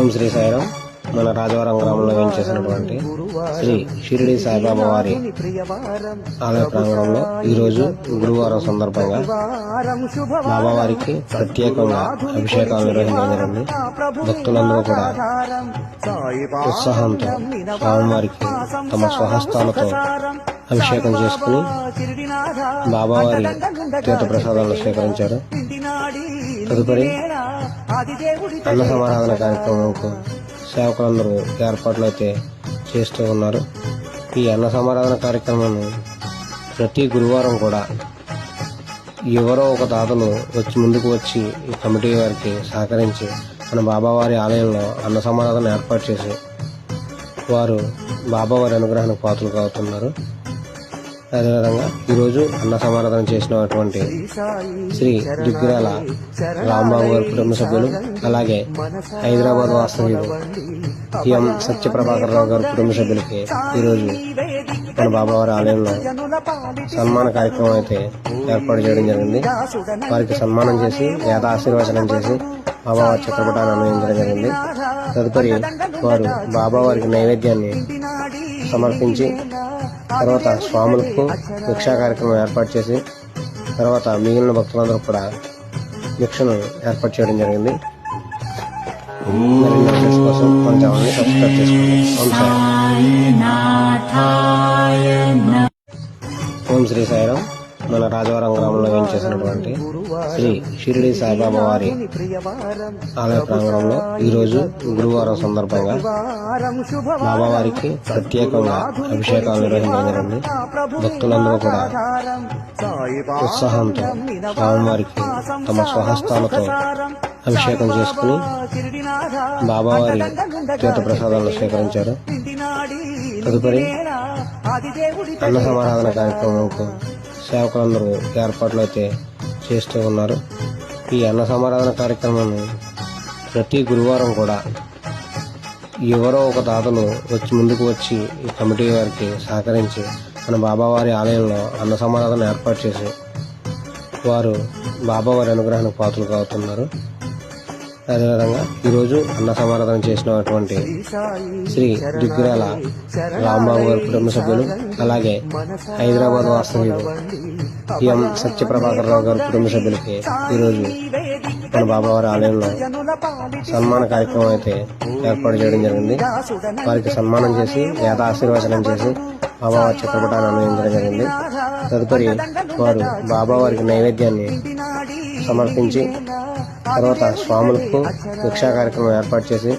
ఓం శ్రీ సాయిరాం. మన రాజవరం గ్రామంలో వేయించేసినటువంటి శ్రీ షిరిడి సాయిబాబా వారి ఆలయ ప్రాంగణంలో ఈరోజు గురువారం సందర్భంగా బాబావారికి ప్రత్యేకంగా అభిషేకాలు నిర్వహించడం జరిగింది. భక్తులందరూ కూడా ఉత్సాహంతో స్వామివారికి తమ స్వహస్తాలతో అభిషేకం చేసుకుని బాబావారి తీర్థ ప్రసాదాలను స్వీకరించారు. తదుపరి అన్న సమారాధన కార్యక్రమంకు సేవకులందరూ ఏర్పాట్లు అయితే చేస్తూ ఉన్నారు. ఈ అన్న సమారాధన కార్యక్రమాన్ని ప్రతి గురువారం కూడా ఎవరో ఒక దాతలు ముందుకు వచ్చి ఈ కమిటీ వారికి సహకరించి మన బాబావారి ఆలయంలో అన్న సమారాధన ఏర్పాటు చేసి వారు బాబావారి అనుగ్రహానికి పాత్రలు అవుతున్నారు. అదేవిధంగా ఈరోజు అన్న సమారాధన చేసినటువంటి శ్రీ దిగ్గురాల రాంబాబు గారి కుటుంబ సభ్యులు, అలాగే హైదరాబాద్ వాస్తవ్యులు ఎం సత్యప్రభాకర్ రావు గారి కుటుంబ సభ్యులకి ఈరోజు మన బాబావారి ఆలయంలో సన్మాన కార్యక్రమం అయితే ఏర్పాటు చేయడం జరిగింది. వారికి సన్మానం చేసి వేదాశీర్వచనం చేసి బాబావారి చిత్రపటాన్ని అన్వయించడం జరిగింది. తదుపరి వారు బాబావారికి నైవేద్యాన్ని సమర్పించి తర్వాత స్వాములకు భిక్షా కార్యక్రమం ఏర్పాటు చేసి తర్వాత మిగిలిన భక్తులందరూ కూడా భిక్షను ఏర్పాటు చేయడం జరిగింది. మరిన్ని అప్డేట్స్ కోసం మన ఛానల్ని సబ్స్క్రైబ్ చేసుకోండి. ఓం శ్రీ సాయిరాం. మన రాజవరం గ్రామంలో వేయించేసినటువంటి శ్రీ షిరిడి సాయిబాబా వారి ఆలయ ప్రాంగణంలో ఈరోజు గురువారం సందర్భంగా బాబావారికి ప్రత్యేకంగా అభిషేకాలు నిర్వహించడం జరిగింది. భక్తులందరూ కూడా ఉత్సాహంతో స్వామివారికి తమ స్వహస్తాలతో అభిషేకం చేసుకుని బాబావారి తీర్థ ప్రసాదాలను స్వీకరించారు. తదుపరి అన్న సమారాధన కార్యక్రమంకు సేవకులందరూ ఏర్పాట్లు అయితే చేస్తూ ఉన్నారు. ఈ అన్న సమారాధన కార్యక్రమాన్ని ప్రతి గురువారం కూడా ఎవరో ఒక దాతలు ముందుకు వచ్చి ఈ కమిటీ వారికి సహకరించి మన బాబావారి ఆలయంలో అన్న సమారాధన ఏర్పాటు చేసి వారు బాబావారి అనుగ్రహానికి పాత్రలు అవుతున్నారు. అదేవిధంగా ఈరోజు అన్న సమారాధన చేసినటువంటి శ్రీ దిగ్గురాల రాంబాబు గారి కుటుంబ సభ్యులు, అలాగే హైదరాబాద్ వాస్తవ్యులు ఎం సత్యప్రభాకర్ రావు గారి కుటుంబ సభ్యులకి ఈరోజు మన బాబావారి ఆలయంలో సన్మాన కార్యక్రమం అయితే ఏర్పాటు చేయడం జరిగింది. వారికి సన్మానం చేసి వేదాశీర్వచనం చేసి బాబావారి చిత్రపటాన్ని అన్వయించడం జరిగింది. తదుపరి వారు బాబావారికి నైవేద్యాన్ని సమర్పించి తర్వాత స్వాములకు భిక్షా కార్యక్రమం ఏర్పాటు చేసి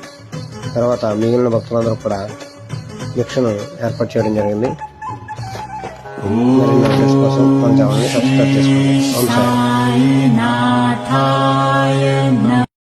తర్వాత మిగిలిన భక్తులందరూ కూడా భిక్షను ఏర్పాటు చేయడం జరిగింది. మరిన్ని అప్డేట్స్ కోసం మన ఛానల్ని సబ్స్క్రైబ్ చేసుకోండి.